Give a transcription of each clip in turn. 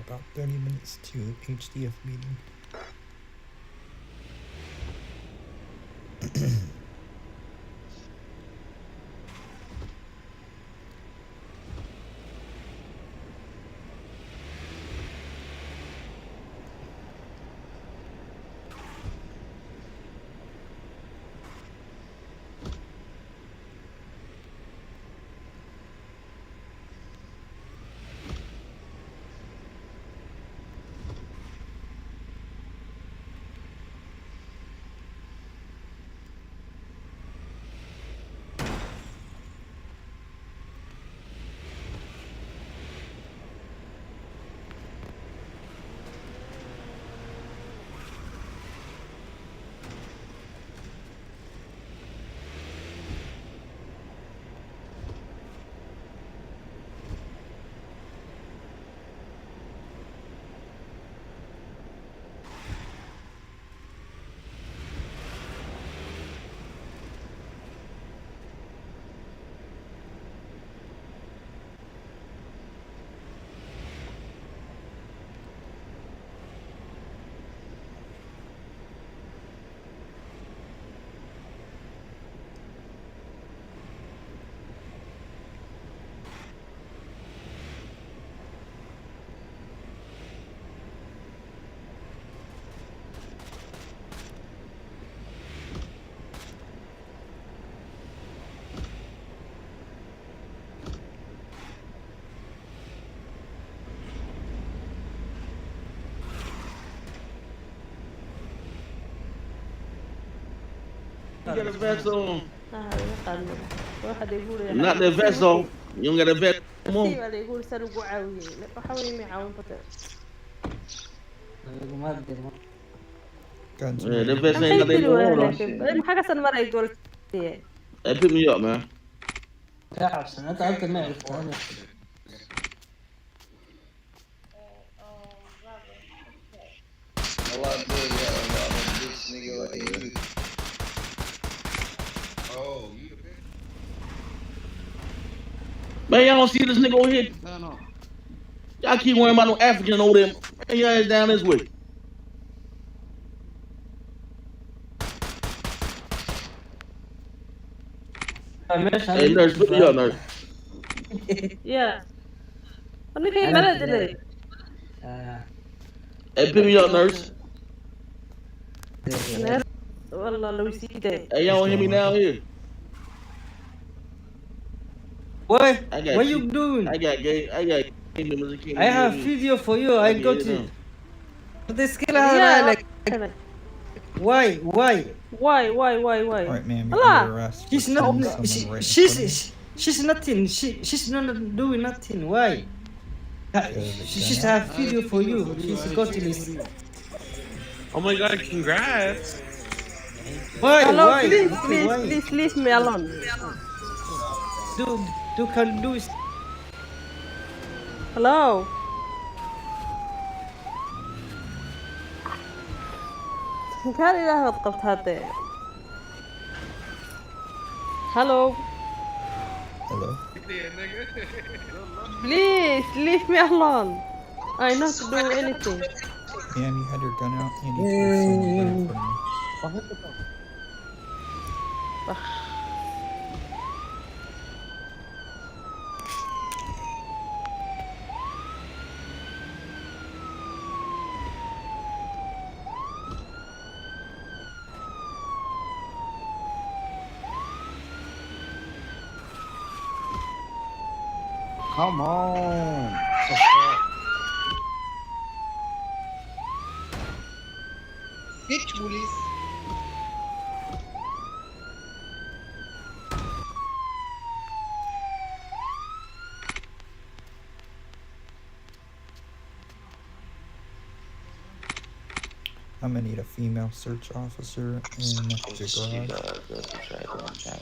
about 30 minutes to HDF meeting. You got a vest on. واحد يقول Not the vest on. You don't got a vest on. ايوه اللي يقول سرقوا عاوي بحاول يعاون بطل Guns Yeah, the ready. vest ain't got their on. لكن حاجه سنمره يقول Hey, pick me up, man. تعرف أنت أنت ما عرفت هذا. Man, y'all don't see this nigga over here? No. Y'all keep worrying about no African over there. Man, your ass down this way. Hey, nurse, pick me up, nurse. يا انا في بلد اللي Hey, pick me up, nurse. والله لو يسيدي Hey, y'all don't hear me now here? What? I got What you. you doing? I got game members that can't I have hear me. video for you. I got it. it. But this killer هذا like why? Alright, ma'am, you're Allah. under arrest. for She's killing not. someone right in front of She's nothing. She's not doing nothing. Why? She's have video for you. She's got this. Oh my god, congrats! Why? Hello, Why? Why? please leave me alone. Do can do is Hello. كان إله قبت هذا. Hello. Hello? Please leave me alone. I not do anything. Ma'am, you had your gun out. You need to leave someone right in front of me. Come on. Bitch police. I'm gonna need a female search officer in the garage.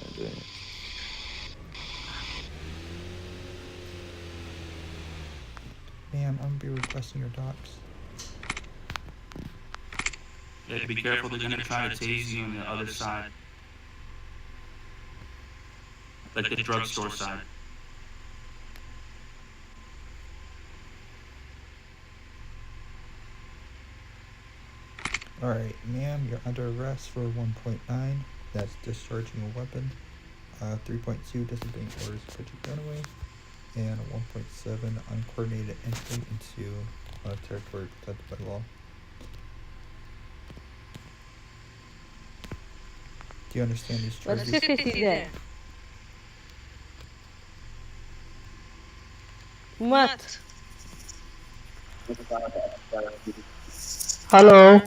Ma'am, I'm gonna be requesting your docs. Yeah, be careful, they're gonna try to tase you on the other side. Like the drugstore side. Alright, ma'am, you're under arrest for 1.9. That's discharging a weapon. 3.2, disobeying orders to put your gun away. And 1.7, uncoordinated entry into territory protected by law. Do you understand these charges? What's your case there? What? Hello.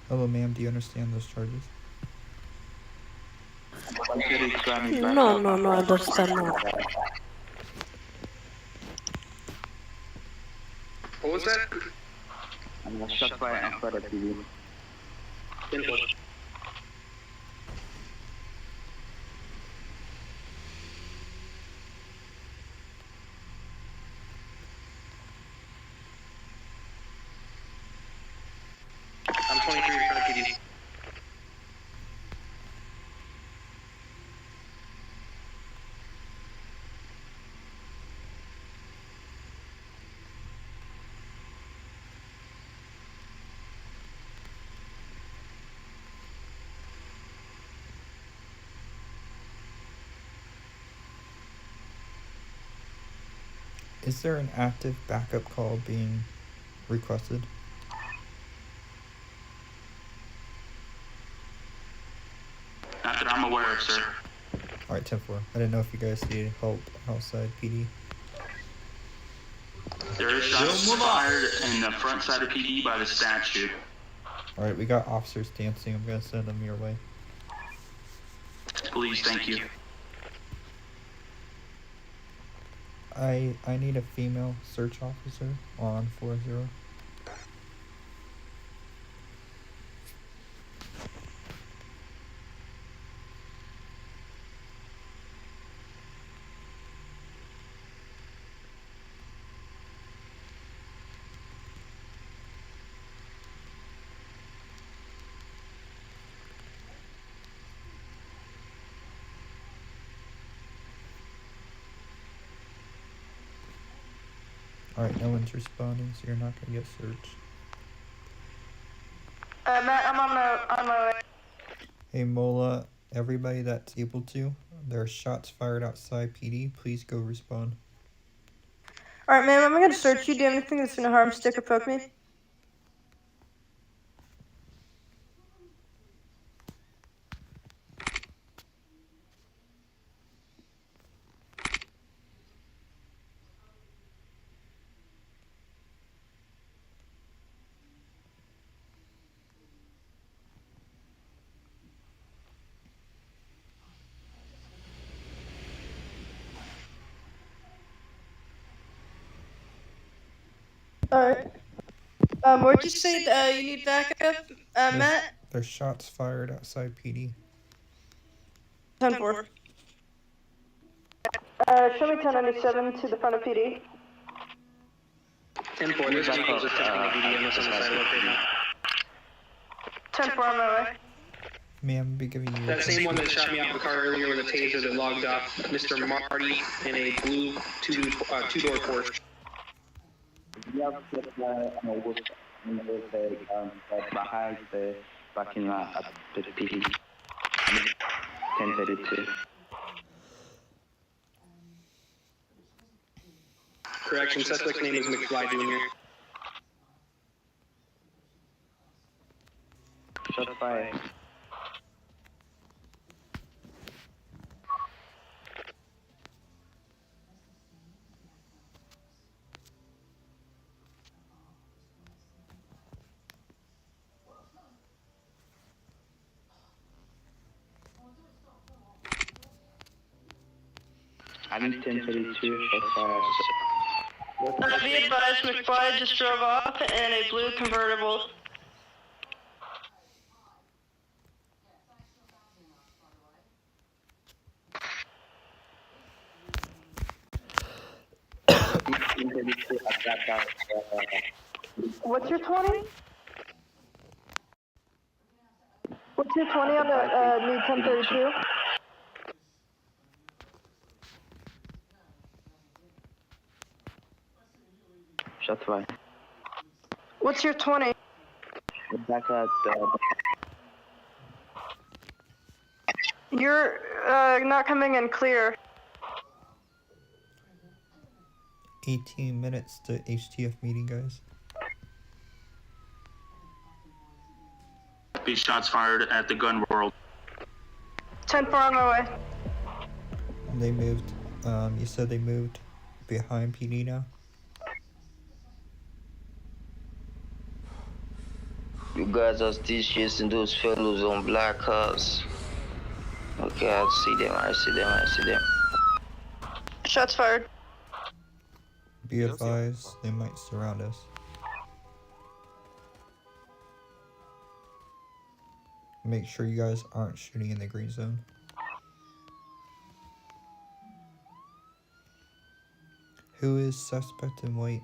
Hello, ma'am, do you understand those charges? No, I understand not. What was that? I'm shot by an ospd. I'm 23 in front of PD. Is there an active backup call being requested? Not that I'm aware of, sir. Alright, 10-4. I didn't know if you guys needed help outside PD. There is shots fired in the front side of PD by the statue. Alright, we got officers dancing. I'm gonna send them your way. Please, thank you. I need a female search officer on 40. Alright, no one's responding, so you're not gonna get searched. Matt, I'm on my way. Hey Mola, everybody that's able to, there are shots fired outside PD. Please go respond. Alright, ma'am, I'm gonna search you. Do you have anything that's gonna harm, stick, or poke me? Alright. Where'd you say you need backup? Matt? There's shots fired outside PD. 10-4. Show me 1097 to the front of PD. 10-4, there's vehicles attempting to PD on the sidewalk right now. 10-4 on my way. Ma'am, be giving you That same one that shot me out the car earlier with a taser that logged off Mr. Marty in a blue two-door Porsche. Behind the parking lot at the PD. 1032. Correction, suspect's name is McFly Jr. Shot fired. I need 1032 shot fired. Be advised, McFly just drove off in a blue convertible. What's your 20? What's your 20 on the new 1032? Shot fired. What's your 20? Back at You're not coming in clear. 18 minutes to HTF meeting, guys. Be shots fired at the gun world. 10-4 on my way. They moved. You said they moved behind PD now. you guys are still chasing those fellows on black cars. Okay, I see them. Shots fired. Be advised, they might surround us. Make sure you guys aren't shooting in the green zone. Who is suspect in white?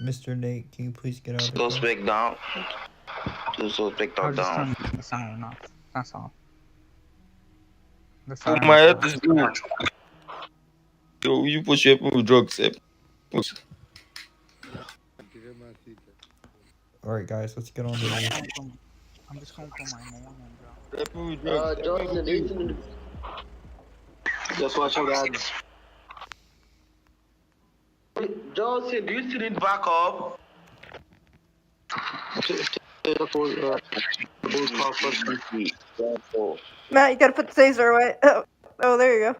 Mr. Nate, can you please get out of the car? Suspect down. Two suspects are down. The siren off. That's all. The Oh, siren my off. head is good. Yo, you push your people with drugs, eh? Push. Alright guys, let's get on the way. I'm just home for my morning, bro. People with drugs. Just watch out, guys. Johnson, do you still need backup? Matt, you gotta put the taser away. Oh, there you go.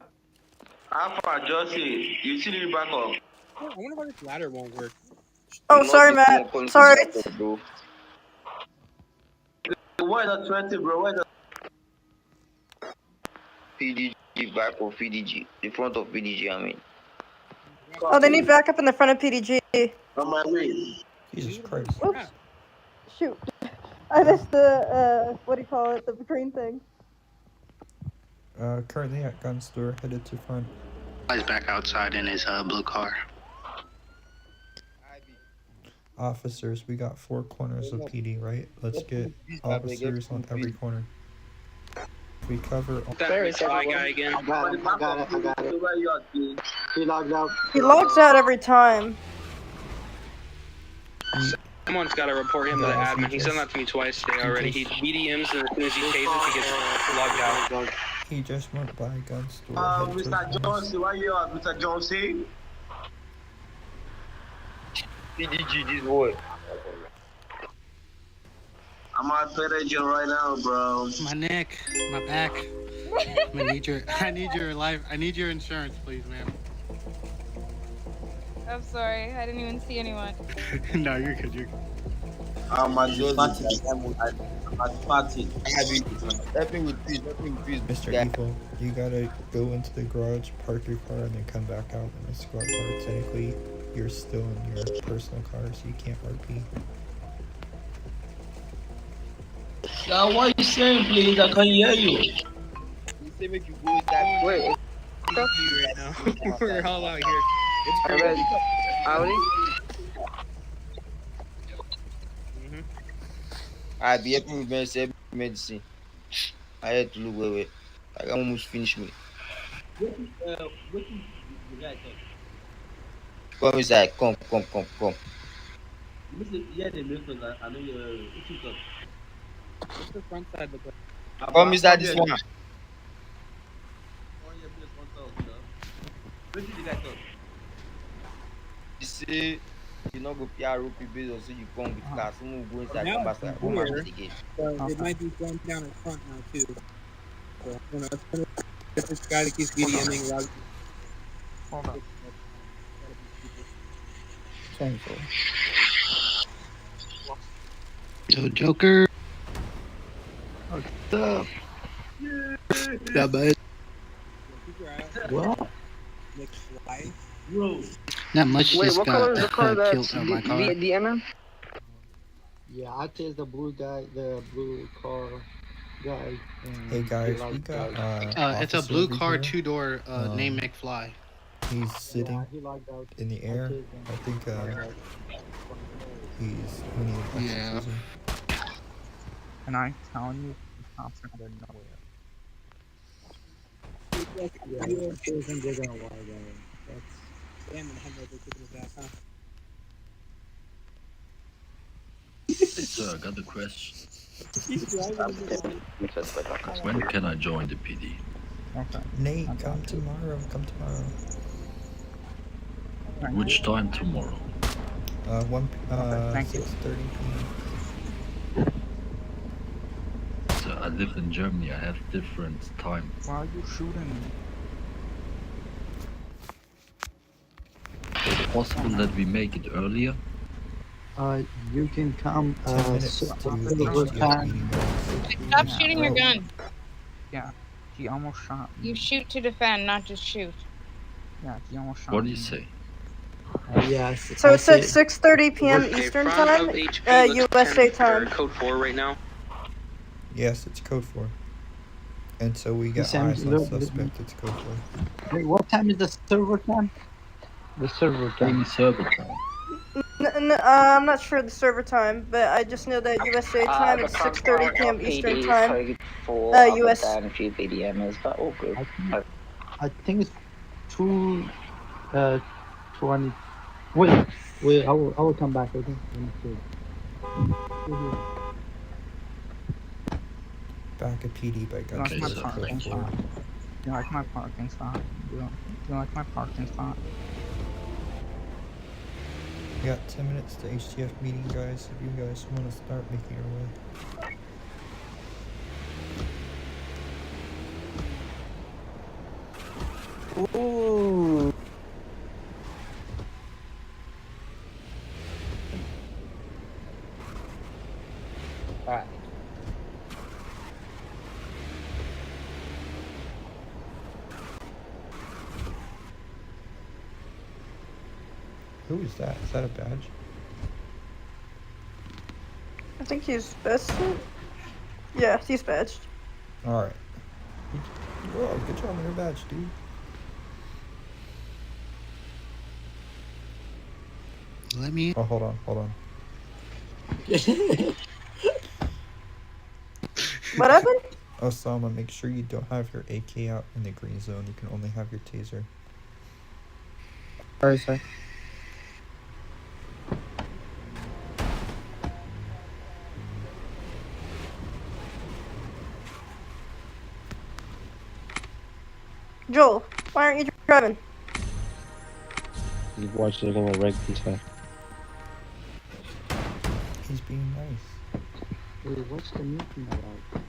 Alpha, Johnson, you still need backup? Oh, I wonder why this ladder won't work. Oh, sorry, Matt. Sorry. Why not 20, bro? Why not? PDG, back of PDG. The front of PDG, I mean. Oh, they need backup in the front of PDG. On my way. Jesus Christ. Oops. Shoot. I missed the, what do you call it? The green thing. Currently at gun store, headed to front. He's back outside in his blue car. Officers, we got 4 corners of PD, right? Let's get officers on every corner. We cover all. That fly guy again. I got it. He logged out. He logs out every time. Someone's got to report him to the admin. He said that to me twice today already. He BDMs, and as soon as he tases, he gets logged out. He just went by gun store. Mr. Johnson, why you out, Mr. Johnson? PDG, this boy. I'm out PDG right now, bro. My neck, my back. I need your insurance, please, ma'am. I'm sorry, I didn't even see anyone. No, you're good. You're good. I'm at the party. Help me with peace. Mr. Evil, you gotta go into the garage, park your car, and then come back out in a squad car. Technically, you're still in your personal car, so you can't RP. What are you saying, please? I can't hear you. You say make you go that way. Right now. We're all out here. It's Audi? I be helping with medicine. I had to look away. I almost finished me. Come inside. Come. What's the front side look like? Come inside this one. You see, you know go PROP based or so you come with class. Someone go inside, come back again. It might be going down in front now too. So, you know, this guy that keeps BDMing around. Hold on. Yo, Joker. What's up? Yeah, bud. What? Not much. Wait, Just what got color is the car killed on my car. the MM? Yeah, I chased the blue car guy. Hey guys, we got it's a officer blue over car, here. 2-door, named McFly. He's sitting He logged out. in the air. I think we need Yeah. And I'm telling you, cops out of nowhere. You think they're gonna lie though. That's damn it, Henry, they're taking it back, huh? Hey, sir, I got a question. He's driving in the When can I join the PD? Okay. Nate, I come got you. tomorrow. Come tomorrow. Thank Which you. time tomorrow? Okay, thank you. 6:30 p.m. So I live in Germany. I have different time. Why are you shooting me? Is it possible that we make it earlier? You can come 10 minutes so to after the No, HTF time. meeting, guys. Stop yeah, shooting your Oh, gun. yeah. He almost shot You me. shoot to defend, not just shoot. Yeah, he almost What shot do you me. say? Yes, So I it said say 6:30 p.m. Okay, Eastern front time, of HP looks USA 10 or time. code 4 right now. yes, it's code 4. Until we get Sam, eyes on suspect, it's code 4. wait, what time is the server time? The server time. Daily server time. I'm not sure the server time, but I just know that USA time The it's front 6:30 part p.m. of Eastern PD is time. code 4 other US. than few BDMers, but all good. I think it's 2:20. Wait, I will come back. Okay. Let me see. Back at PD by You like Okay, my Gunstore, sir. code parking Thank you. 4. spot? You like my parking spot? You like my parking spot? We got 10 minutes to HTF meeting, guys. If you guys want to start making your way. Ooh. Alright. Who is that? Is that a badge? I think he's best. Yeah, he's badged. Alright. Whoa, good job on your badge, dude. Let me. Oh, hold on. What happened? Osama, make sure you don't have your AK out in the green zone. You can only have your taser. Sorry. Joel, why aren't you driving? You watch it on a regular. He's being nice. Wait, what's the meeting about?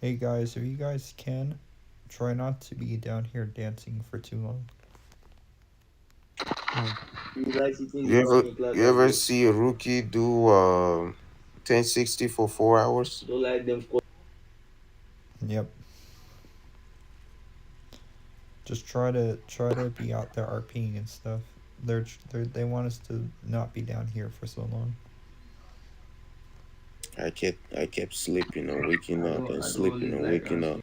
Hey guys, if you guys can, try not to be down here dancing for too long. You ever see a rookie do 1060 for 4 hours? Yep. Just try to be out there RPing and stuff. They want us to not be down here for so long. I kept sleeping and waking up and sleeping and waking up.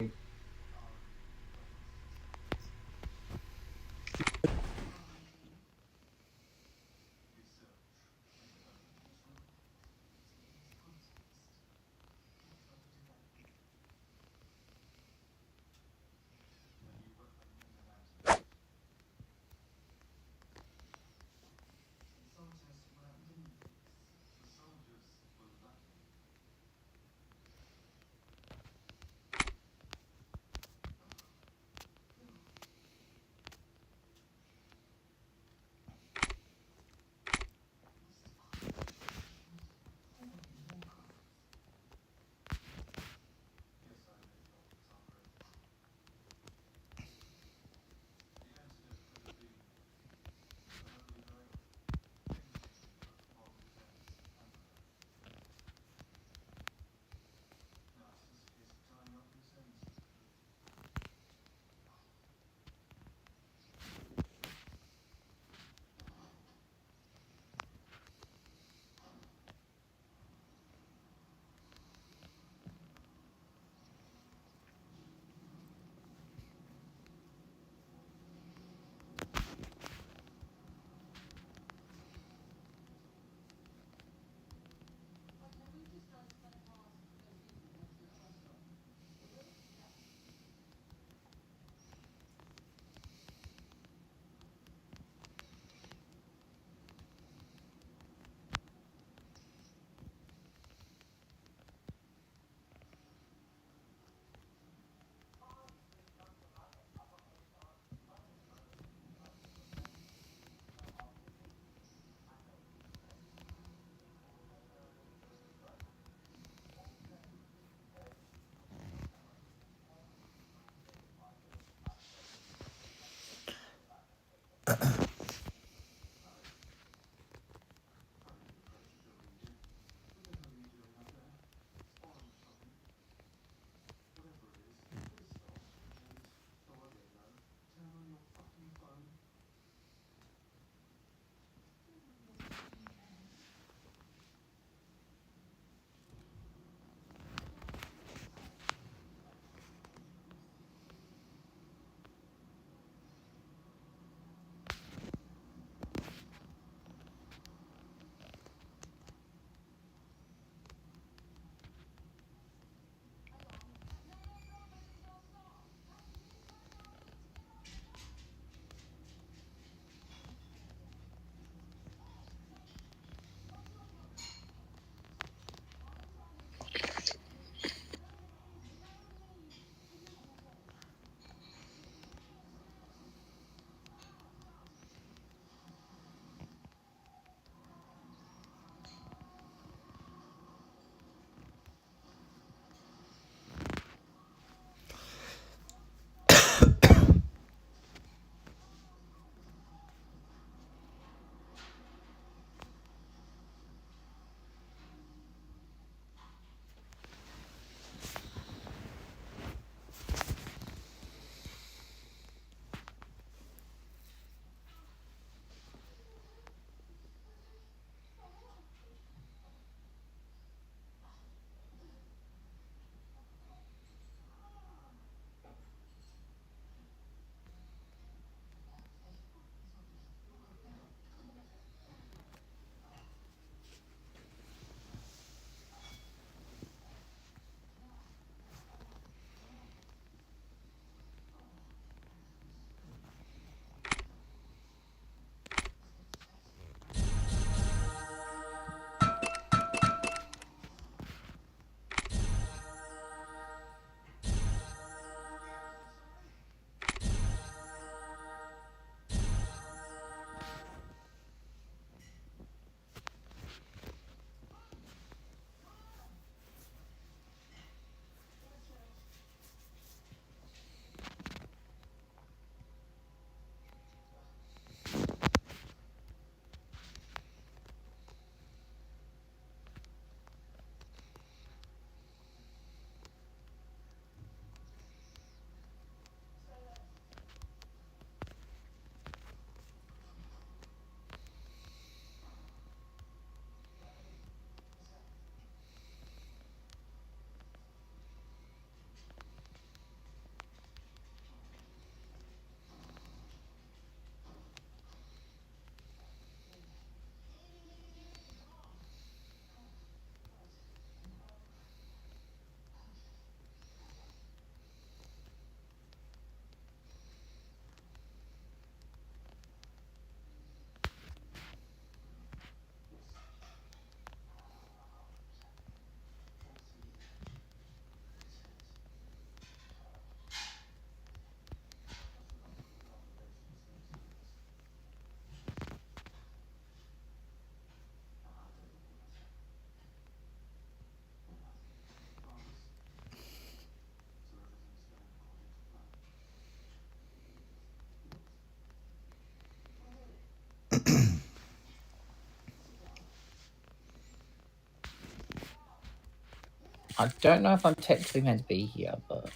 I don't know if I'm technically meant to be here, but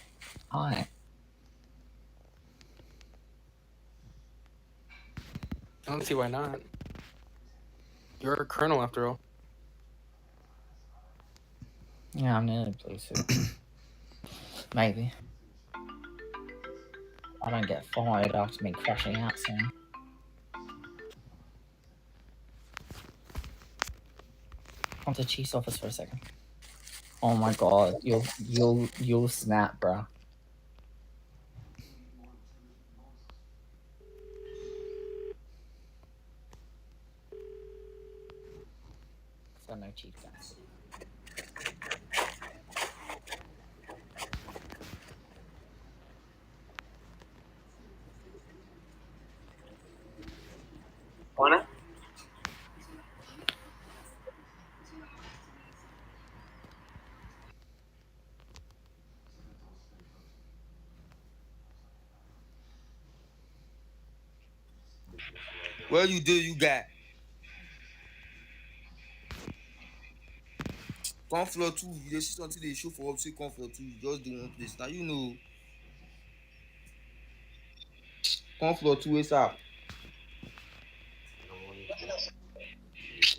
hi. I don't see why not. You're a colonel after all. Yeah, I'm in a blue suit. Maybe. I don't get fired after me crashing out soon. Come to Chief's office for a second. Oh my god, you'll snap, bro. So no Chief guys. Wanna? What you do, you got? Come floor 2. You dey sit until they show for up, say come floor 2. You just do one place. Now you know. Come floor 2 ASAP.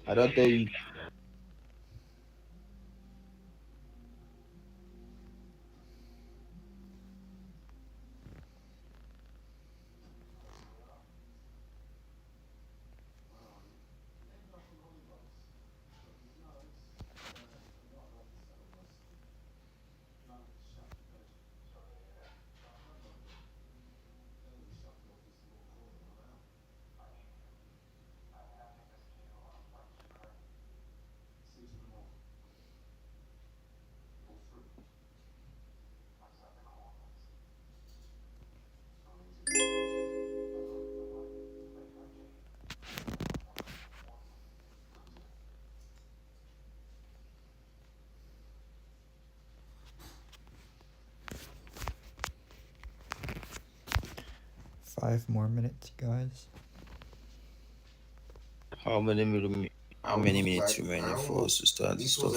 I don't tell you. Five more minutes, guys. How many minutes remaining for us to start this stuff?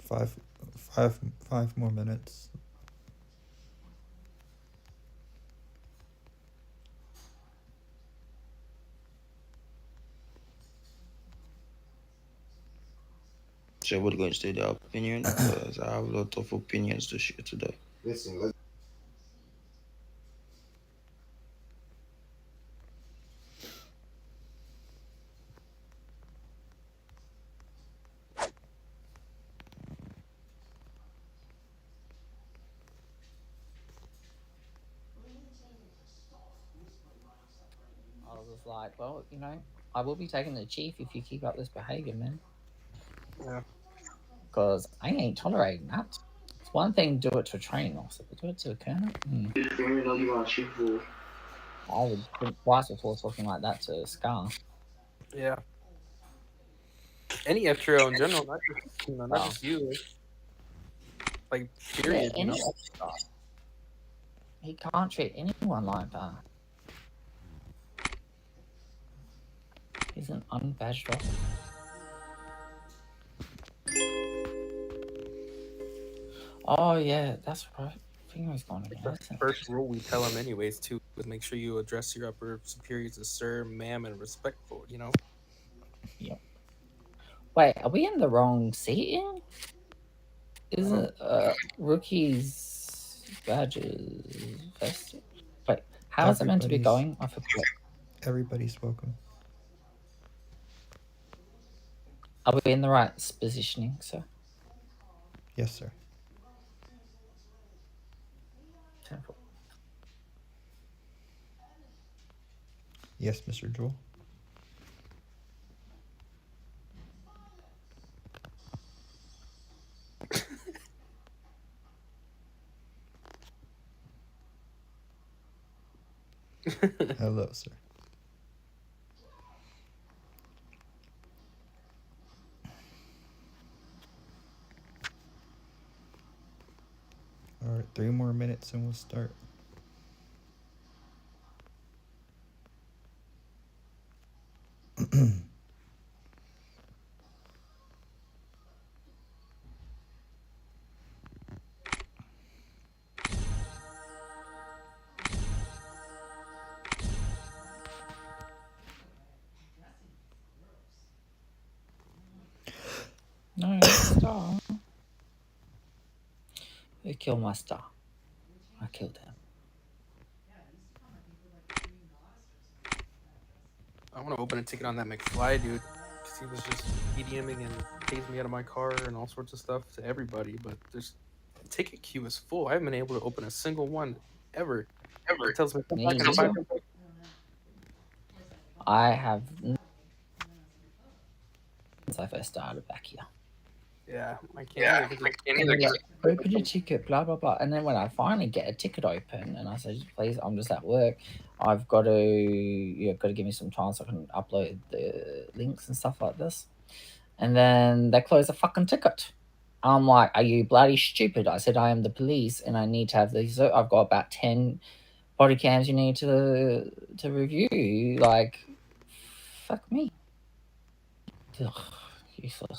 Five more minutes. So we're going to state their opinion because I have a lot of opinions to share today. Listen, I was like, well, you know, I will be taking the Chief if you keep up this behavior, man. Yeah. Because I ain't tolerating that. It's one thing to do it to a training officer, but do it to a colonel? I would think twice before talking like that to a Scar. Yeah. Any FTRO in general, not just not Wow. just you. Like period, Yeah, you know. He can't treat anyone like that. He's an unbadged officer. Oh yeah, that's right. Finger's gone again. That's the first rule we tell them anyways too, is make sure you address your upper superiors as sir, ma'am, and respectful, you know? Yep. Wait, are we in the wrong seating? Is it rookies badges vested? Wait, how is it meant to be going? I forgot. Everybody's welcome. Are we in the right positioning, sir? Yes, sir. 10-4. Yes, Mr. Joel. Hello, sir. All right, 3 more minutes and we'll start. No, star. Who killed my star? I killed him. I want to open a ticket on that McFly dude, because he was just EDMing and tasing me out of my car and all sorts of stuff to everybody. But there's the ticket queue is full. I haven't been able to open a single one ever. It tells me come Me back in 5 neither. I have since I first started back here. Yeah, I can't either. And they're like, open your ticket, blah blah blah. And then when I finally get a ticket open, and I say, please, I'm just at work. I've got to got to give me some time so I can upload the links and stuff like this. And then they close the fucking ticket. I'm like, are you bloody stupid? I said, I am the police, and I need to have these. I've got about 10 body cams you need to review. Like, fuck me. Ugh, useless.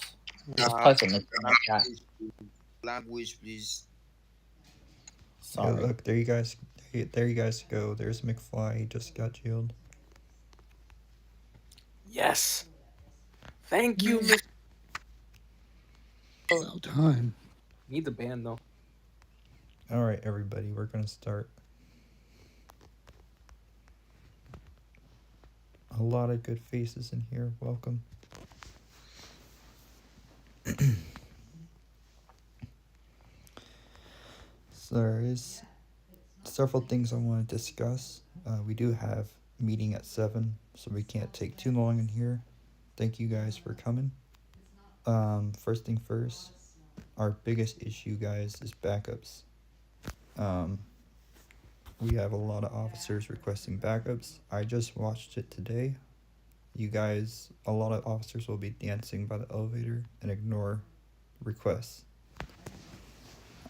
Just post on the chat. Language, please. Yeah, Sorry. look, there you guys go. There's McFly. He just got jailed. Yes. Thank you, Mr. Well done. Need the band though. All right, everybody, we're gonna start. A lot of good faces in here. Welcome. So there is several things I want to discuss. We do have a meeting at 7, so we can't take too long in here. Thank you guys for coming. First thing first, our biggest issue, guys, is backups. We have a lot of officers requesting backups. I just watched it today. You guys, a lot of officers will be dancing by the elevator and ignore requests.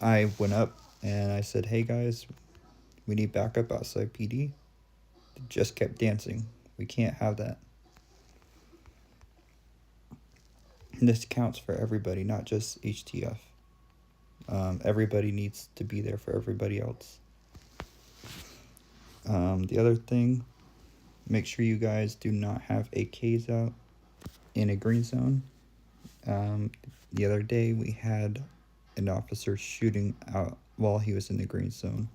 I went up and I said, hey guys, we need backup outside PD. They just kept dancing. We can't have that. And this counts for everybody, not just HTF. Everybody needs to be there for everybody else. The other thing, make sure you guys do not have AKs out in a green zone. The other day we had an officer shooting out while he was in the green zone.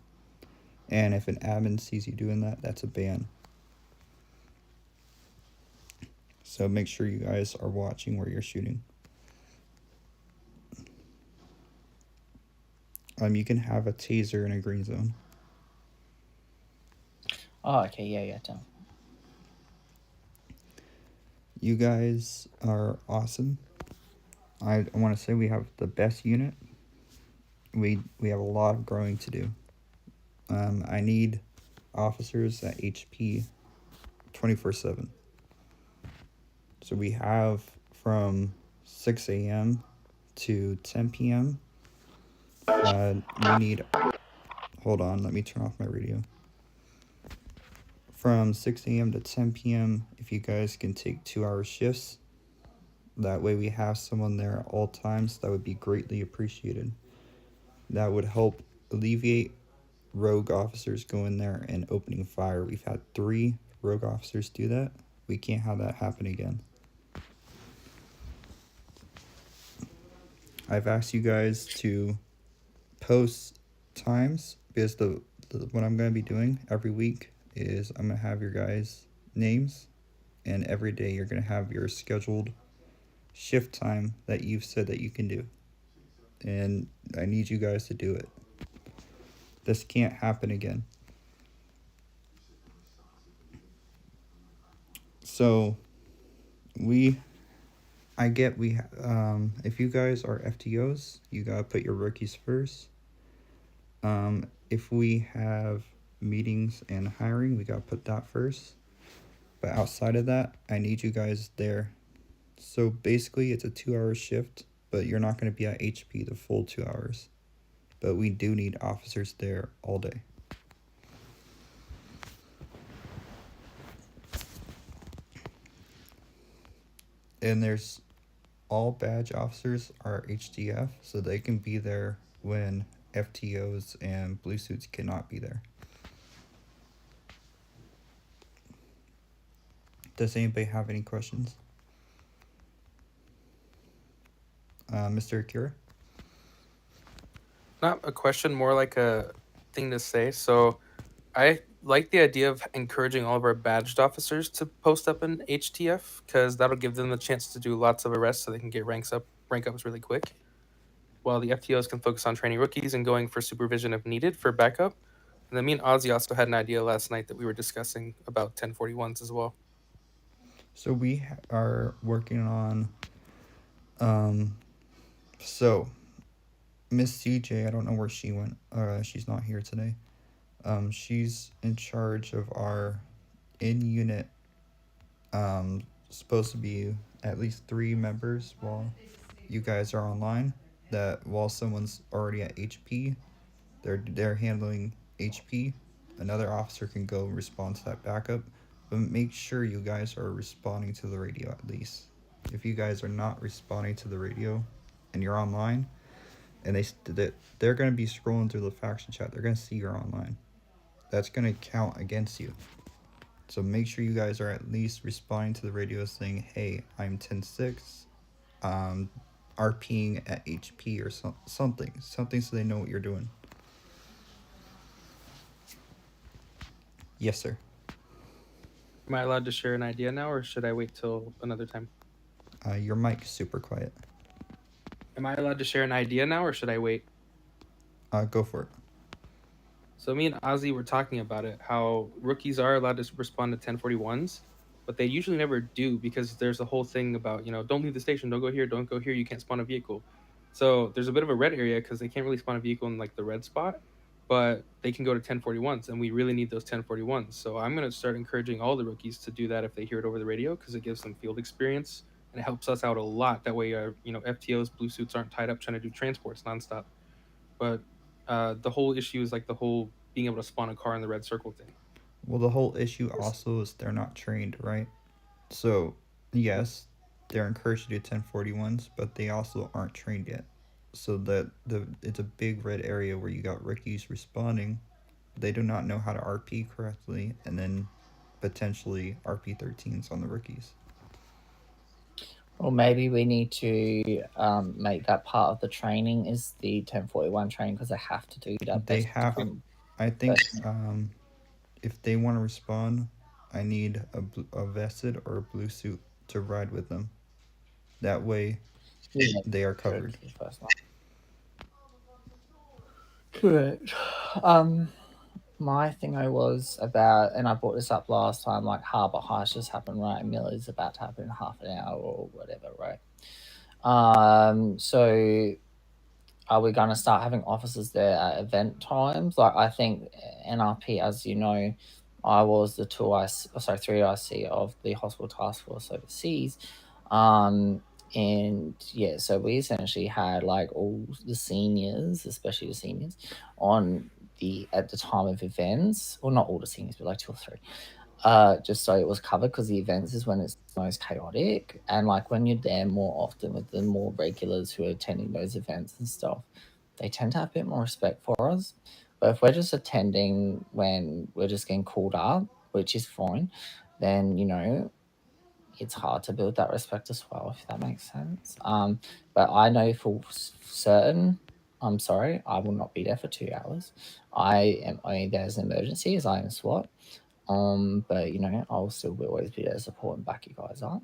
And if an admin sees you doing that, that's a ban. So make sure you guys are watching where you're shooting. You can have a taser in a green zone. Oh, okay, yeah, tell me. You guys are awesome. I want to say we have the best unit. We have a lot of growing to do. I need officers at HP 24/7. So we have from 6 a.m. to 10 p.m. We need, hold on, let me turn off my radio. From 6 a.m. to 10 p.m. if you guys can take 2-hour shifts. That way we have someone there at all times. That would be greatly appreciated. That would help alleviate rogue officers going there and opening fire. We've had 3 rogue officers do that. We can't have that happen again. I've asked you guys to post times because what I'm going to be doing every week is I'm going to have your guys' names, and every day you're going to have your scheduled shift time that you've said that you can do. And I need you guys to do it. This can't happen again. So if you guys are FTOs, you gotta put your rookies first. If we have meetings and hiring, we gotta put that first. But outside of that, I need you guys there. So basically it's a 2-hour shift, but you're not gonna be at HP the full 2 hours. But we do need officers there all day. And there's all badge officers are HDF, so they can be there when FTOs and blue suits cannot be there. Does anybody have any questions? Mr. Akira? Not a question, more like a thing to say. So I like the idea of encouraging all of our badged officers to post up in HTF because that'll give them the chance to do lots of arrests so they can get rank ups really quick. While the FTOs can focus on training rookies and going for supervision if needed for backup. And then me and Ozzy also had an idea last night that we were discussing about 1041s as well. So we are working on, so Miss CJ, I don't know where she went. She's not here today. She's in charge of our in-unit, supposed to be at least 3 members while you guys are online. That while someone's already at HP, they're handling HP. Another officer can go respond to that backup, but make sure you guys are responding to the radio at least. If you guys are not responding to the radio, and you're online, and they're gonna be scrolling through the faction chat, they're gonna see you're online. That's gonna count against you. So make sure you guys are at least responding to the radio saying, "Hey, I'm 10-6, RPing at HP," or something so they know what you're doing. Yes, sir. Am I allowed to share an idea now, or should I wait till another time? Your mic is super quiet. Am I allowed to share an idea now, or should I wait? Go for it. So me and Ozzy were talking about it, how rookies are allowed to respond to 1041s, but they usually never do because there's a whole thing about, don't leave the station, don't go here, you can't spawn a vehicle. So there's a bit of a red area because they can't really spawn a vehicle in like the red spot, but they can go to 1041s, and we really need those 1041s. So I'm going to start encouraging all the rookies to do that if they hear it over the radio because it gives them field experience and it helps us out a lot. That way, our FTOs, blue suits aren't tied up trying to do transports nonstop. But the whole issue is like the whole being able to spawn a car in the red circle thing. Well, the whole issue also is they're not trained, right? So, yes, they're encouraged to do 1041s, but they also aren't trained yet. So that it's a big red area where you got rookies responding. They do not know how to RP correctly, and then potentially RP 13s on the rookies. Or maybe we need to make that part of the training is the 1041 training because they have to do that. They have, I think, if they want to respond, I need a vested or a blue suit to ride with them. That way, they are covered. Correct. My thing was about, and I brought this up last time, like Harbour Heist just happened, right? Miller's about to happen in half an hour or whatever, right? So are we going to start having officers there at event times? Like, I think NRP, as you know, I was the 3IC of the hospital task force overseas. And yeah, so we essentially had like all the seniors, especially the seniors, at the time of events, or not all the seniors, but like 2 or 3. Just so it was covered because the events is when it's most chaotic, and like when you're there more often with the more regulars who are attending those events and stuff, they tend to have a bit more respect for us. But if we're just attending when we're just getting called up, which is fine, then it's hard to build that respect as well, if that makes sense. But I know for certain, I'm sorry, I will not be there for 2 hours. I am only there as an emergency, as I am SWAT. But I'll still always be there to support and back you guys up.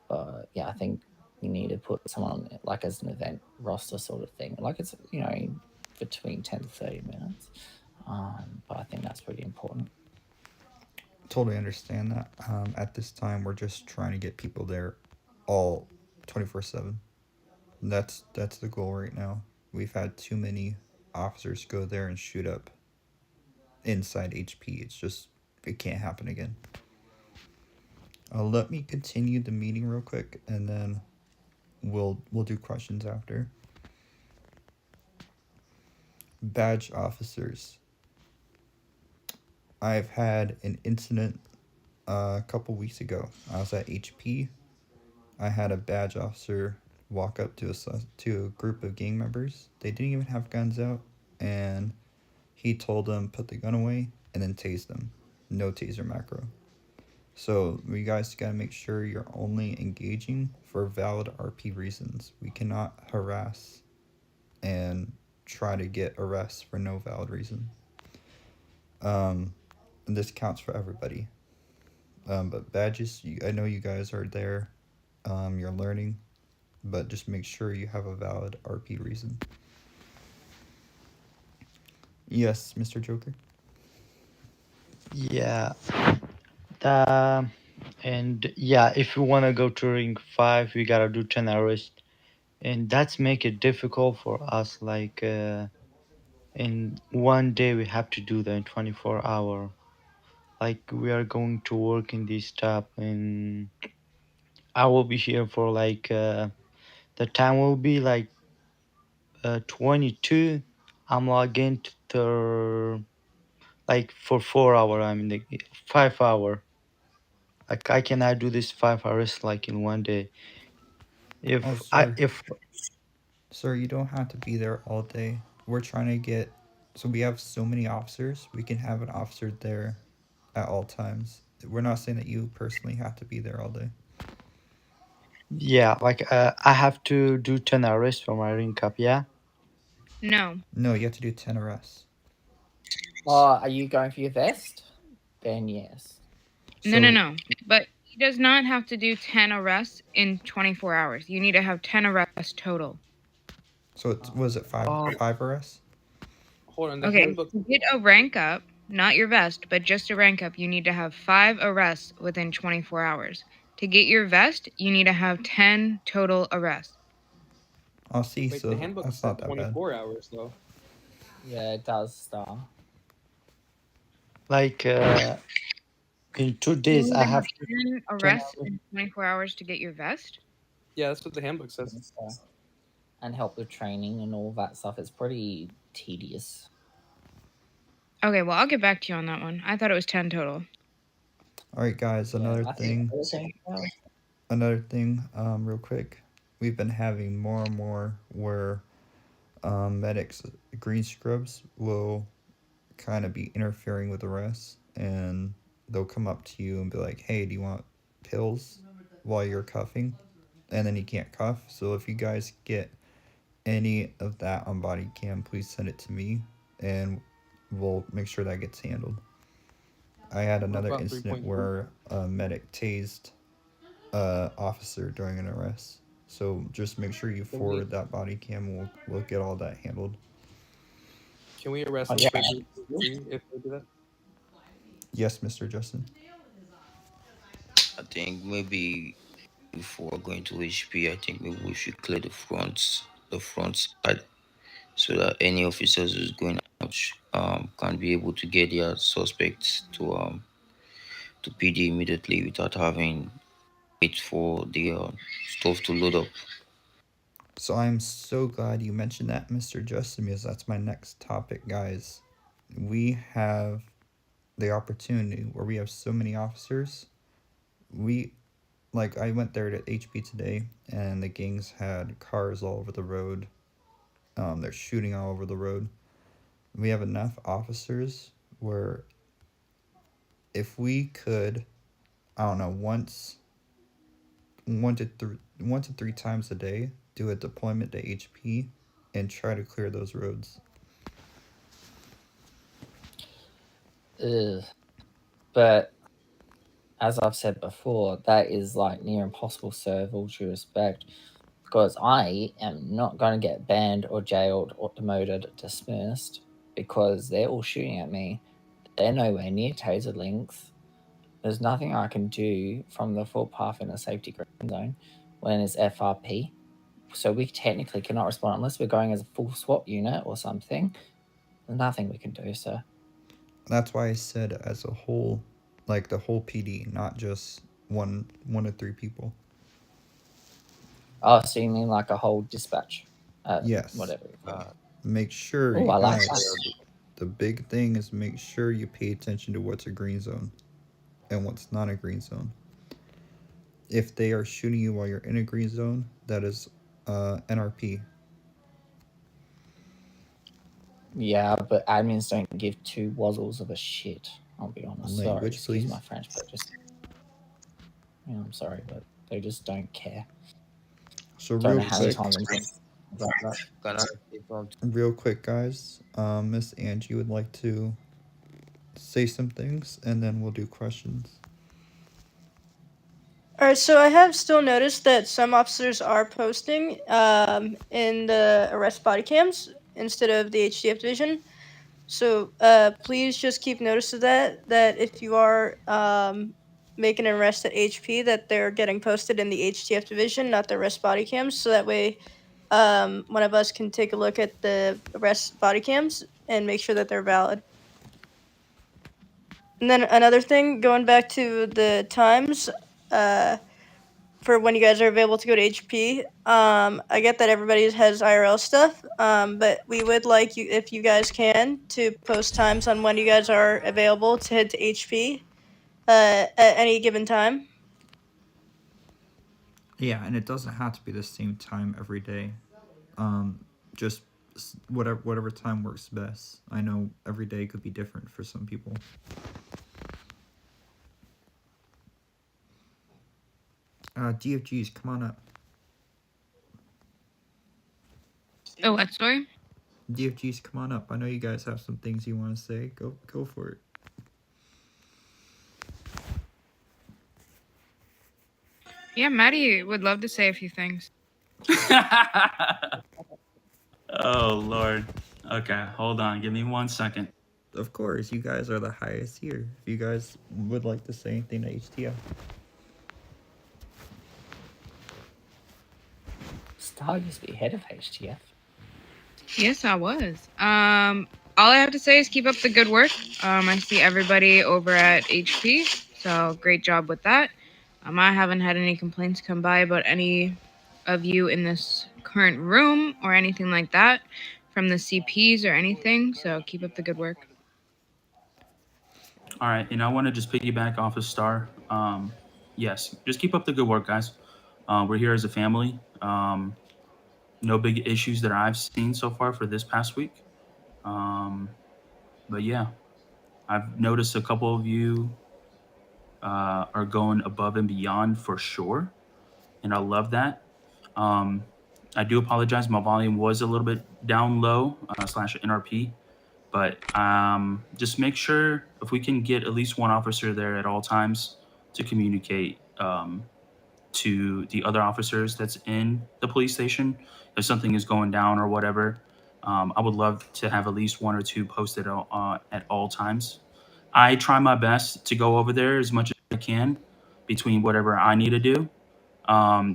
But yeah, I think you need to put someone like as an event roster sort of thing. Like it's between 10 to 30 minutes. But I think that's pretty important. Totally understand that. At this time, we're just trying to get people there all 24/7. That's the goal right now. We've had too many officers go there and shoot up inside HP. It can't happen again. Let me continue the meeting real quick, and then we'll do questions after. Badge officers. I've had an incident a couple weeks ago. I was at HP, I had a badge officer walk up to a group of gang members. They didn't even have guns out, and he told them put the gun away and then tase them. No taser macro. So you guys gotta make sure you're only engaging for valid RP reasons. We cannot harass and try to get arrests for no valid reason. And this counts for everybody. But badges, I know you guys are there. You're learning, but just make sure you have a valid RP reason. Yes, Mr. Joker. Yeah. And yeah, if you wanna go to ring 5, we gotta do 10 hours, and that's make it difficult for us. Like in one day we have to do the 24-hour. Like we are going to work in this job, and I will be here for like the time will be like 22. I'm logging to the like for 4 hour. I mean, like 5 hour. Like I cannot do this 5 hours like in one day. Oh, sir, you don't have to be there all day. We're trying to get, so we have so many officers. We can have an officer there at all times. We're not saying that you personally have to be there all day. Yeah, like I have to do 10 arrests for my ring cup. Yeah. No. No, you have to do 10 arrests. Are you going for your vest? Then yes. No. But he does not have to do 10 arrests in 24 hours. You need to have 10 arrests total. So was it five arrests? Hold on, the Okay, handbook. to get a rank up, not your vest, but just a rank up, you need to have 5 arrests within 24 hours. To get your vest, you need to have 10 total arrests. I'll see. Wait, So the handbook that's said not that bad. 24 hours though. Yeah, it does, Star. Like in 2 days, I have to 10 arrests in 24 hours to get your vest? Yeah, that's what the handbook says. And help with training and all that stuff. It's pretty tedious. Okay, well, I'll get back to you on that one. I thought it was 10 total. All right, guys. Another thing, real quick. We've been having more and more where medics, green scrubs, will kind of be interfering with arrests, and they'll come up to you and be like, "Hey, do you want pills while you're cuffing?" And then you can't cuff. So if you guys get any of that on body cam, please send it to me, and we'll make sure that gets handled. I had another about incident 3.2? where a medic tased officer during an arrest. So just make sure you forward that body cam. We'll get all that handled. Can we arrest them if they do that? Yes, Mr. Justin. I think maybe before going to HP, I think maybe we should clear the front side, so that any officers who's going out can be able to get their suspects to PD immediately without having wait for the stuff to load up. So I'm so glad you mentioned that, Mr. Justin, because that's my next topic, guys. We have the opportunity where we have so many officers. I went there to HP today, and the gangs had cars all over the road. They're shooting all over the road. We have enough officers where if we could, I don't know, one to three times a day, do a deployment to HP and try to clear those roads. Ugh. But as I've said before, that is like near impossible, sir, with all due respect, because I am not going to get banned or jailed or demoted, dismissed, because they're all shooting at me. They're nowhere near taser length. There's nothing I can do from the footpath in a safety green zone when it's FRP. So we technically cannot respond unless we're going as a full SWAT unit or something. There's nothing we can do, sir. That's why I said as a whole, like the whole PD, not just one to three people. Oh, so you mean like a whole dispatch? Yes. Whatever. Make sure, Ooh, I like guys, that. the big thing is make sure you pay attention to what's a green zone and what's not a green zone. If they are shooting you while you're in a green zone, that is NRP. Yeah, but admins don't give two wazzles of a shit. I'll be honest. Sorry, Language, excuse please. my French, but just I'm sorry, but they just don't care. So Don't real know how many quick, times I'm saying that. real quick, guys. Miss Angie would like to say some things, and then we'll do questions. All right, so I have still noticed that some officers are posting in the arrest body cams instead of the HDF division. So please just keep notice of that. That if you are making an arrest at HP, that they're getting posted in the HDF division, not the arrest body cams. So that way, one of us can take a look at the arrest body cams and make sure that they're valid. And then another thing, going back to the times, for when you guys are available to go to HP. I get that everybody has IRL stuff, but we would like you, if you guys can, to post times on when you guys are available to head to HP at any given time. Yeah, and it doesn't have to be the same time every day. Just whatever time works best. I know every day could be different for some people. DFGs, come on up. Oh, what, sorry? DFGs, come on up. I know you guys have some things you want to say. Go for it. Yeah, Maddie would love to say a few things. Oh Lord. Okay, hold on. Give me 1 second. Of course, you guys are the highest here. If you guys would like to say anything to HTF. Star used to be head of HTF. Yes, I was. All I have to say is keep up the good work. I see everybody over at HP, so great job with that. I haven't had any complaints come by about any of you in this current room or anything like that from the CPs or anything, so keep up the good work. All right, and I want to just piggyback off of Star. Yes, just keep up the good work, guys. We're here as a family. No big issues that I've seen so far for this past week. But yeah, I've noticed a couple of you are going above and beyond for sure, and I love that. Um, I do apologize. My volume was a little bit down low slash NRP, but just make sure if we can get at least one officer there at all times to communicate to the other officers that's in the police station if something is going down or whatever. I would love to have at least one or two posted at all times. I try my best to go over there as much as I can between whatever I need to do,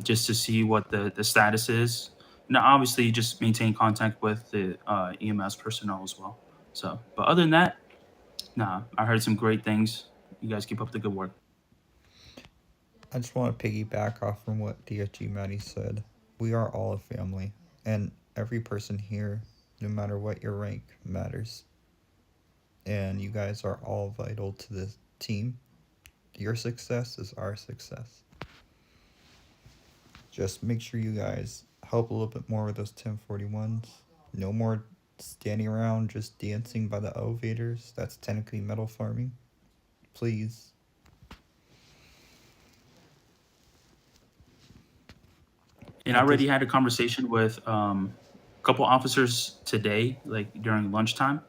just to see what the status is. Now, obviously, just maintain contact with the EMS personnel as well. So, but other than that, nah, I heard some great things. You guys keep up the good work. I just want to piggyback off from what DFG Maddie said. We are all a family, and every person here, no matter what your rank, matters. And you guys are all vital to the team. Your success is our success. Just make sure you guys help a little bit more with those 1041s. No more standing around just dancing by the elevators. That's technically metal farming. Please. And I already had a conversation with a couple officers today, like during lunchtime,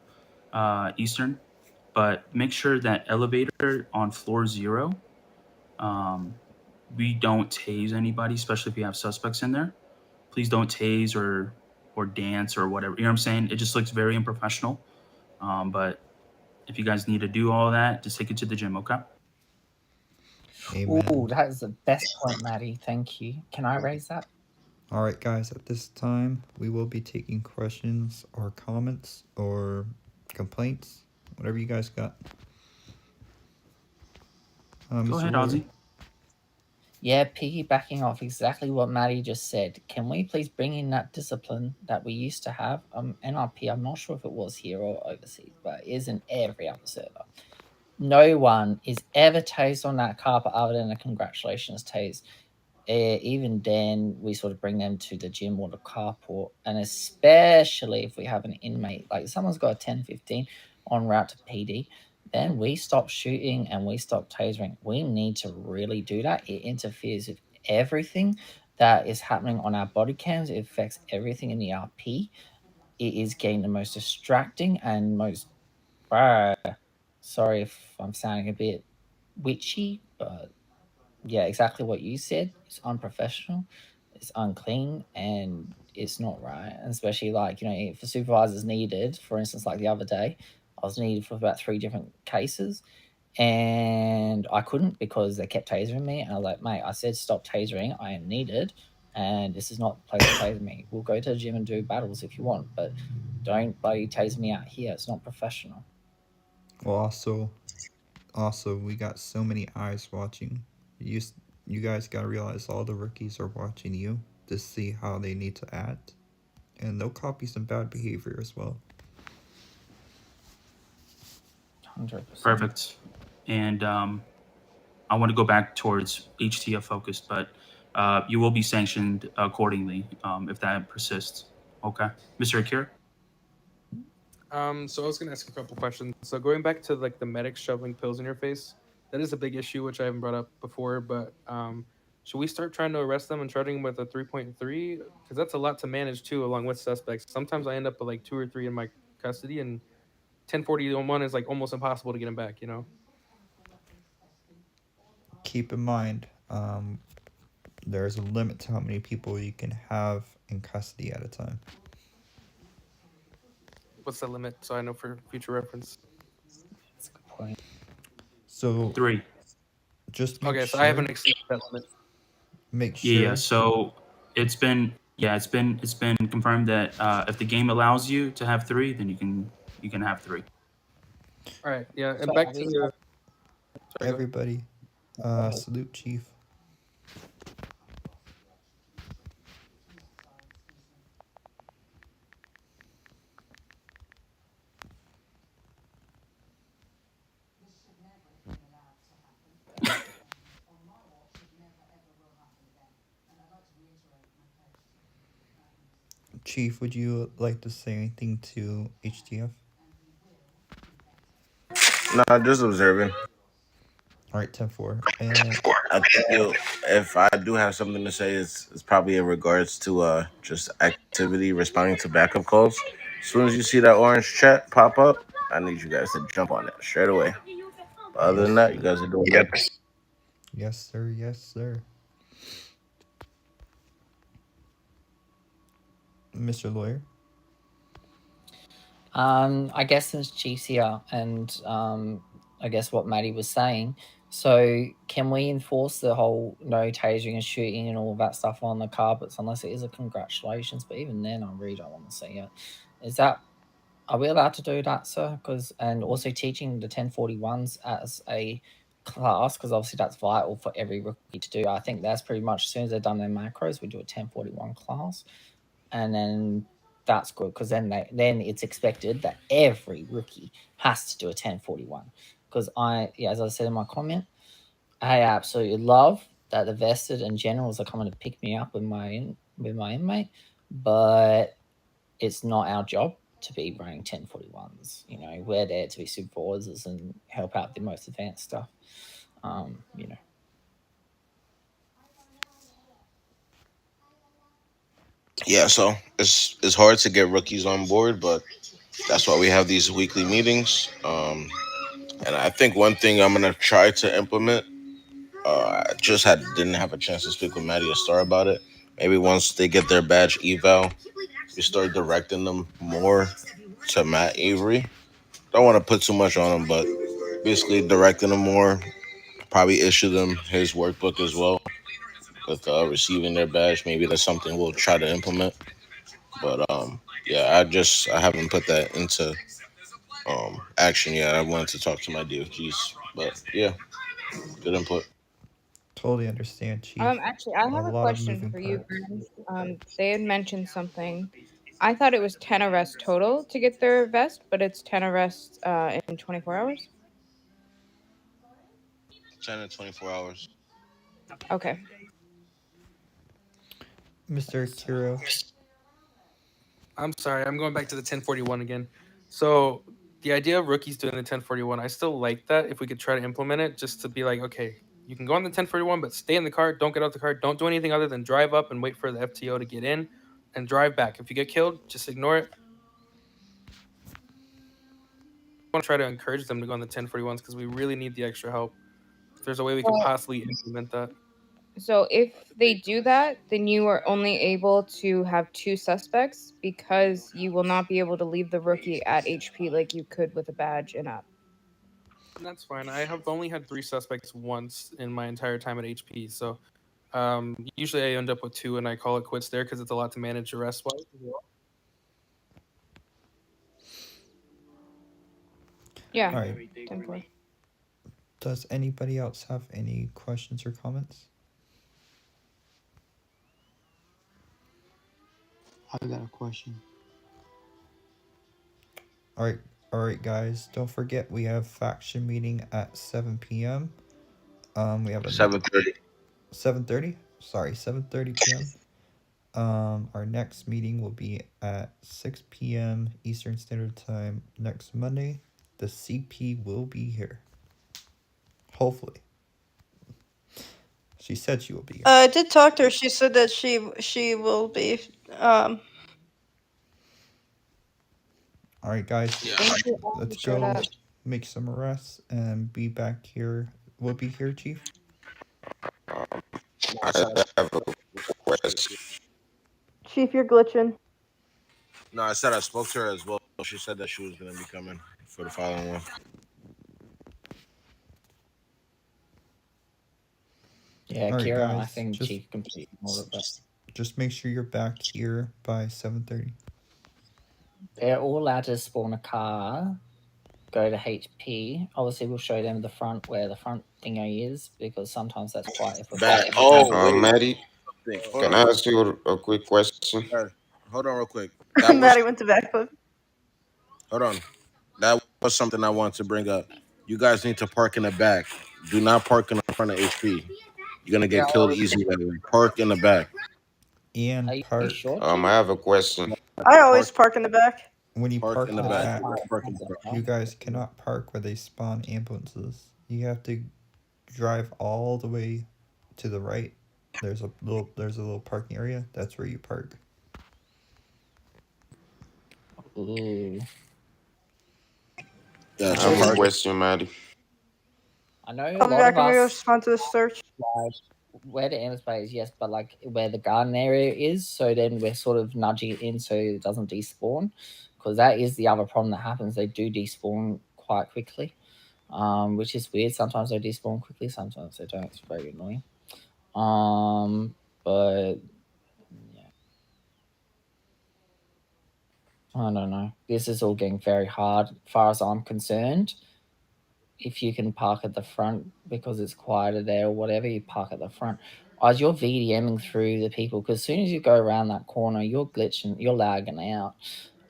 Eastern. But make sure that elevator on floor 0, we don't tase anybody, especially if you have suspects in there. Please don't tase or dance or whatever. You know what I'm saying? It just looks very unprofessional. But if you guys need to do all that, just take it to the gym, okay? Amen. Oh, that is the best point, Maddie. Thank you. Can I raise that? All right, guys, at this time, we will be taking questions or comments or complaints, whatever you guys got. Go ahead, Ozzy. Yeah, piggybacking off exactly what Maddie just said. Can we please bring in that discipline that we used to have? NRP, I'm not sure if it was here or overseas, but it is in every other server. no one is ever tased on that carpet other than a congratulations tase. Even then, we sort of bring them to the gym or the carport, and especially if we have an inmate, like someone's got a 10-15 en route to PD, then we stop shooting and we stop tasering. We need to really do that. It interferes with everything that is happening on our body cams. It affects everything in the RP. It is getting the most distracting and most sorry if I'm sounding a bit witchy, but yeah, exactly what you said. It's unprofessional, it's unclean, and it's not right. And especially like, if a supervisor's needed, for instance, like the other day, I was needed for about 3 different cases and I couldn't because they kept tasering me. And I was like, mate, I said stop tasering. I am needed, and this is not the place to taser me. We'll go to the gym and do battles if you want, but don't bloody taser me out here. It's not professional. Well, also, we got so many eyes watching. You guys gotta realize all the rookies are watching you to see how they need to act, and they'll copy some bad behavior as well. 100%. Perfect. And I want to go back towards HTF focus, but you will be sanctioned accordingly if that persists. Okay, Mr. Akira. So I was gonna ask a couple questions. So going back to like the medics shoveling pills in your face, that is a big issue which I haven't brought up before. But should we start trying to arrest them and charging them with a 3.3? Because that's a lot to manage too, along with suspects. Sometimes I end up with like 2 or 3 in my custody, and 1041 is like almost impossible to get them back. Keep in mind, there's a limit to how many people you can have in custody at a time. What's the limit? So I know for future reference. That's a good point. So 3. Just make Okay, sure. so I haven't exceeded that limit. Make sure. Yeah. So it's been confirmed that if the game allows you to have 3, then you can have 3. All right. Yeah, and So back to the. Everybody, salute Chief. Chief, would you like to say anything to HTF? Nah, just observing. All right, 10-4. And I think if I do have something to say, it's probably in regards to just activity responding to backup calls. As soon as you see that orange chat pop up, I need you guys to jump on it straight away. But other than that, you guys are doing good. Yes, sir. Yes, sir. Mr. Lawyer. I guess since Chief's here, and I guess what Maddie was saying. So, can we enforce the whole no tasering and shooting and all that stuff on the carpets unless it is a congratulations? But even then, I really don't want to see it. Are we allowed to do that, sir? And also teaching the 1041s as a class, because obviously that's vital for every rookie to do. I think that's pretty much as soon as they've done their macros, we do a 1041 class, and then that's good because then it's expected that every rookie has to do a 1041. Because as I said in my comment, I absolutely love that the vested and generals are coming to pick me up with my inmate, but it's not our job to be running 1041s. We're there to be supervisors and help out the most advanced stuff. Yeah, so it's hard to get rookies on board, but that's why we have these weekly meetings. And I think one thing I'm gonna try to implement. I just didn't have a chance to speak with Maddie or Star about it. Maybe once they get their badge eval, we start directing them more to Matt Avery. Don't want to put too much on him, but basically directing them more. Probably issue them his workbook as well with receiving their badge. Maybe that's something we'll try to implement. But yeah, I haven't put that into action yet. I wanted to talk to my DFGs, but yeah, good input. Totally understand, Chief. Actually, I A have a lot of question moving for you, parts. Burns. They had mentioned something. I thought it was 10 arrests total to get their vest, but it's 10 arrests in 24 hours. 10 and 24 hours. Okay. Mr. Kiro. I'm sorry, I'm going back to the 1041 again. So the idea of rookies doing the 1041, I still like that if we could try to implement it, just to be like, okay, you can go on the 1041, but stay in the car, don't get out the car, don't do anything other than drive up and wait for the FTO to get in and drive back. If you get killed, just ignore it. I want to try to encourage them to go on the 1041s because we really need the extra help. If there's a way we could Well- possibly implement that. So if they do that, then you are only able to have 2 suspects because you will not be able to leave the rookie at HP like you could with a badge and up. That's fine. I have only had 3 suspects once in my entire time at HP, so usually I end up with 2 and I call it quits there because it's a lot to manage arrest wise as well. Yeah. All right. 10-4. Does anybody else have any questions or comments? I got a question. All right, guys. Don't forget we have faction meeting at 7 p.m. We have a 7:30. 7:30. Sorry, 7:30 p.m. Our next meeting will be at 6 p.m. Eastern Standard Time next Monday. The CP will be here. Hopefully. She said she will be here. I did talk to her. She said that she will be. All right, guys. Thank you all Let's who showed go up. make some arrests and be back here. We'll be here, Chief. I have a question. Chief, you're glitching. No, I said I spoke to her as well. She said that she was going to be coming for the following one. Yeah, All right, Kira, I guys, think Chief completely ignored it, but just make sure you're back here by 7:30. they're all allowed to spawn a car, go to HP. Obviously, we'll show them the front where the front thingo is because sometimes that's quite if we're Back. fighting. Oh, Maddie, hold can on. I ask you a quick question? Hold on real quick. That was, Maddie went to backflip. hold on. That was something I wanted to bring up. You guys need to park in the back. Do not park in the front of HP. You're going to get killed easy that way. Park in the back. And Are you park. sure? I have a question. I always park in the back. When you park in the back, Park in the back. you guys cannot park where they spawn ambulances. You have to drive all the way to the right. There's a little parking area. That's where you park. Ooh. Yeah, I have a question, Maddie. I know a I'll be lot back of and we us respond to the search. like where the end space, yes, but like where the garden area is, so then we're sort of nudging it in so it doesn't despawn, because that is the other problem that happens. They do despawn quite quickly, which is weird. Sometimes they despawn quickly, sometimes they don't. It's very annoying. But yeah, I don't know. This is all getting very hard, as far as I'm concerned. If you can park at the front because it's quieter there or whatever, you park at the front. As you're VDMing through the people, because as soon as you go around that corner, you're glitching, you're lagging out.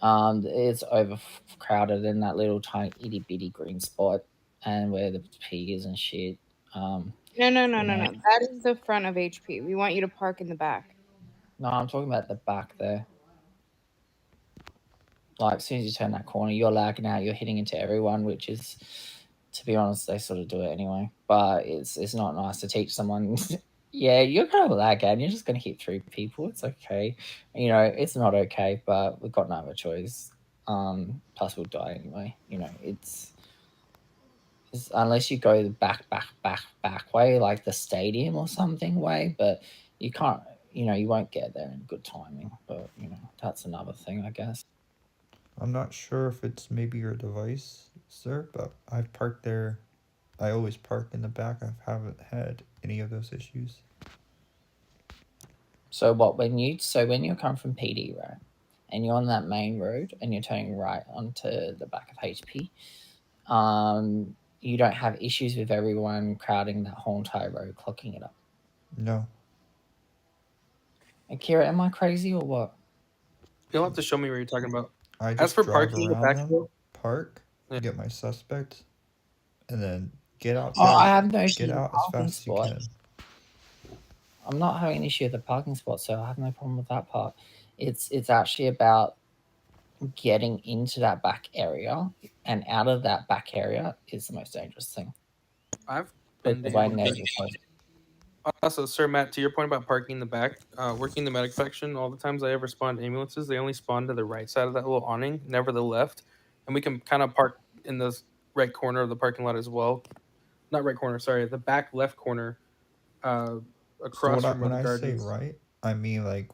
It's overcrowded in that little tiny itty bitty green spot, and where the pig is and shit. No. That is the front of HP. We want you to park in the back. No, I'm talking about the back there. Like as soon as you turn that corner, you're lagging out. You're hitting into everyone, which is, to be honest, they sort of do it anyway. But it's not nice to teach someone. Yeah, you're gonna lag out. You're just gonna hit through people. It's okay. You know, it's not okay, but we've got no other choice. Plus we'll die anyway. You know, it's unless you go the back way, like the stadium or something way. But you can't. You know, you won't get there in good timing. But you know, that's another thing, I guess. I'm not sure if it's maybe your device, sir, but I've parked there. I always park in the back. I haven't had any of those issues. So when you come from PD, right, and you're on that main road and you're turning right onto the back of HP, you don't have issues with everyone crowding that whole entire road, clocking it up. No. And Kira, am I crazy or what? You'll have to show me what you're talking about. I As just for drive parking in the around back, them, though, park, get my suspect, and then Get out Oh, there. I have no issue Get with the out as parking fast as you spot. can. I'm not having an issue with the parking spot, so I have no problem with that part. It's actually about getting into that back area and out of that back area is the most dangerous thing. I've But been the able way to neighbors get. close. Also, Sir Matt, to your point about parking in the back, working the medic section, all the times I ever spawned ambulances, they only spawn to the right side of that little awning, never the left. And we can kind of park in the right corner of the parking lot as well. Not right corner, sorry, the back left corner, So across from where when the I guard say is. right, I mean like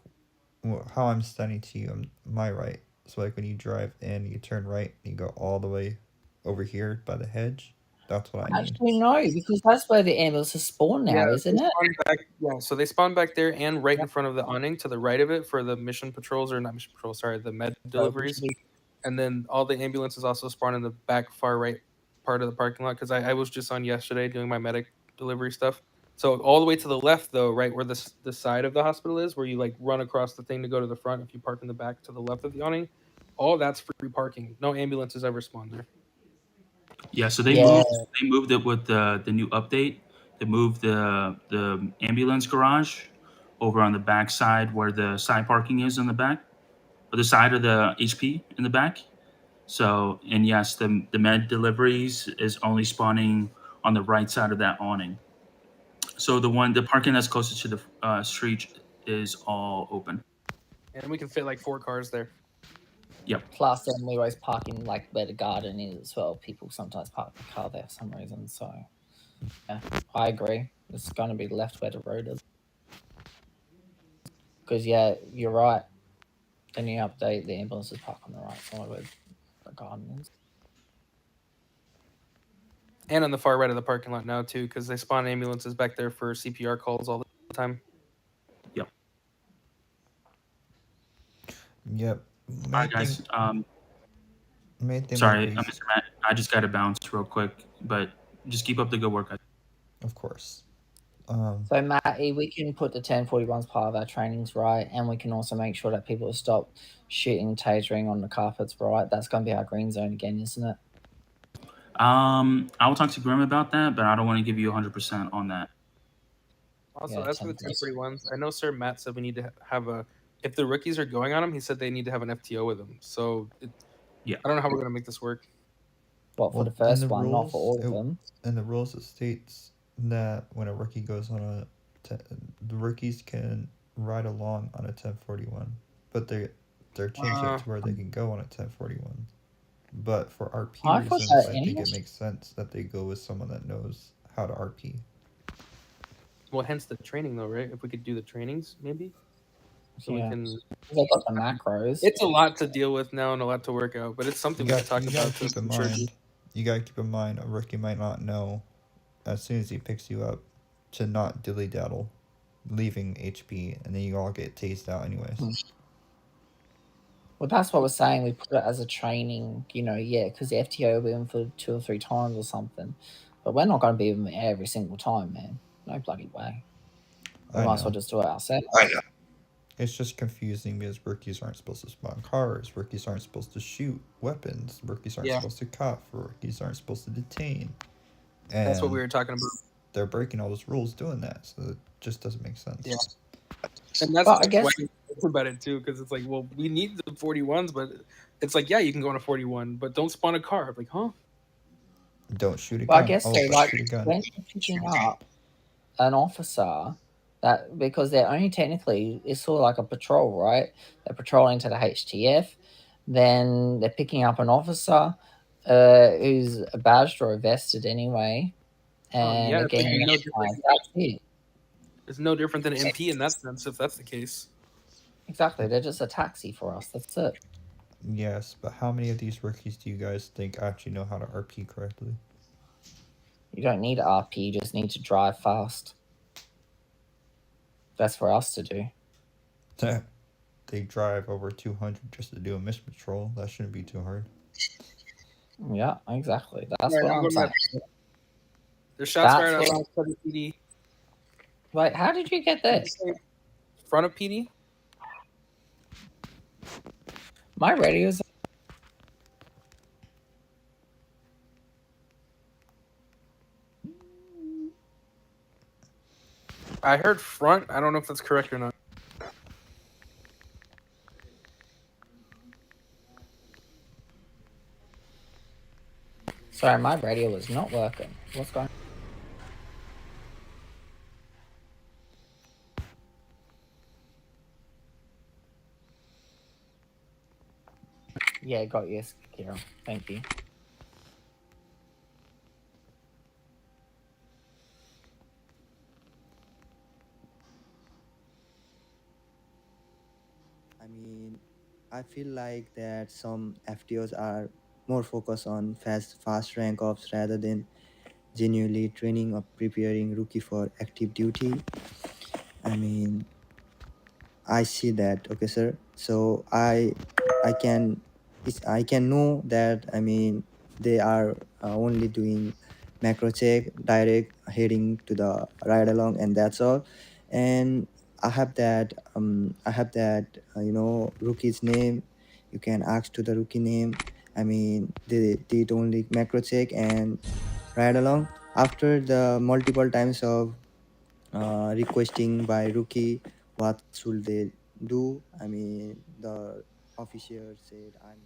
how I'm standing to you, my right. So like when you drive in, you turn right, and you go all the way over here by the hedge. That's what I mean. Actually, no, because that's where the ambulances spawn now, Yeah, isn't it? So they spawn back there and right in front of the awning to the right of it for the mission patrols, or not mission patrols, sorry, the med deliveries. And then all the ambulances also spawn in the back far right part of the parking lot, because I was just on yesterday doing my medic delivery stuff. So all the way to the left, though, right where the side of the hospital is, where you like run across the thing to go to the front, if you park in the back to the left of the awning, all that's free parking. No ambulances ever spawn there. Yeah, so they Yeah. moved it with the new update. They moved the ambulance garage over on the back side where the side parking is in the back, or the side of the HP in the back. So, and yes, the med deliveries is only spawning on the right side of that awning. So the parking that's closest to the street is all open. And we can fit like 4 cars there. Yep. Plus, then we always park in like where the garden is as well. People sometimes park the car there for some reason. So, yeah, I agree. It's going to be left where the road is. Because, yeah, you're right. The new update, the ambulances park on the right side where the garden is. And on the far right of the parking lot now, too, because they spawn ambulances back there for CPR calls all the time. Yep. Yep. All right, guys. Main thing Sorry, would be, Mr. Matt. I just got to bounce real quick, but just keep up the good work. of course. So, Matty, we can put the 1041s part of our trainings right, and we can also make sure that people stop shooting, tasering on the carpets right. That's going to be our green zone again, isn't it? I will talk to Grim about that, but I don't want to give you 100% on that. Also, Yeah, as for the 1041s, I know Sir Matt said we need to have a. If the rookies are going on them, he said they need to have an FTO with them. So, yeah, I don't know how we're going to make this work. Well, for the first one, not for all of them. In the rules, it states that when a rookie goes on the rookies can ride along on a 1041, but they're changing it to where they can go on a 1041. But for RP reasons, I think it makes sense that they go with someone that knows how to RP. Well, hence the training, though, right? If we could do the trainings, maybe. So we can. They got the macros. It's a lot to deal with now and a lot to work out, but it's something we can talk about. Keep in mind. You gotta keep in mind a rookie might not know as soon as he picks you up to not dilly daddle, leaving HP, and then you all get tased out anyways. Well, that's what we're saying. We put it as a training, because the FTO will be in for 2 or 3 times or something. But we're not going to be in every single time, man. No bloody way. We might as well just do it ourselves. It's just confusing because rookies aren't supposed to spawn cars. Rookies aren't supposed to shoot weapons. Rookies aren't supposed to cuff. Rookies aren't supposed to detain. And that's what we were talking about. They're breaking all those rules doing that, so it just doesn't make sense. Yeah. And that's why I think about it too, because it's like, well, we need the 41s, but it's like, yeah, you can go on a 41, but don't spawn a car. I'm like, huh? Don't shoot a gun. Well, I guess so. Like when you're picking up an officer, because they're only technically, it's sort of like a patrol, right? They're patrolling to the HTF, then they're picking up an officer who's a badged or a vested anyway, and they're getting that's it. It's no different than an MP in that sense, if that's the case. Exactly, they're just a taxi for us. That's it. Yes, but how many of these rookies do you guys think actually know how to RP correctly? You don't need RP, you just need to drive fast. That's for us to do. They drive over 200 just to do a mission patrol. That shouldn't be too hard. Yeah, exactly. That's what I'm saying. There's shots fired outside of PD. Wait, how did you get this? Front of PD? My radio's... I heard front. I don't know if that's correct or not. Sorry, my radio is not working. What's going on? Yeah, got you, Kira. Thank you. I mean, I feel like that some FTOs are more focused on fast rank ups rather than genuinely training or preparing rookie for active duty. I mean, I see that. Okay, sir. So I can I can know that. I mean, they are only doing macro check, direct heading to the ride along, and that's all. And I have that rookie's name. You can ask to the rookie name. I mean, they did only macro check and ride along. After the multiple times of requesting by rookie, what should they do? I mean, the officer said, I'm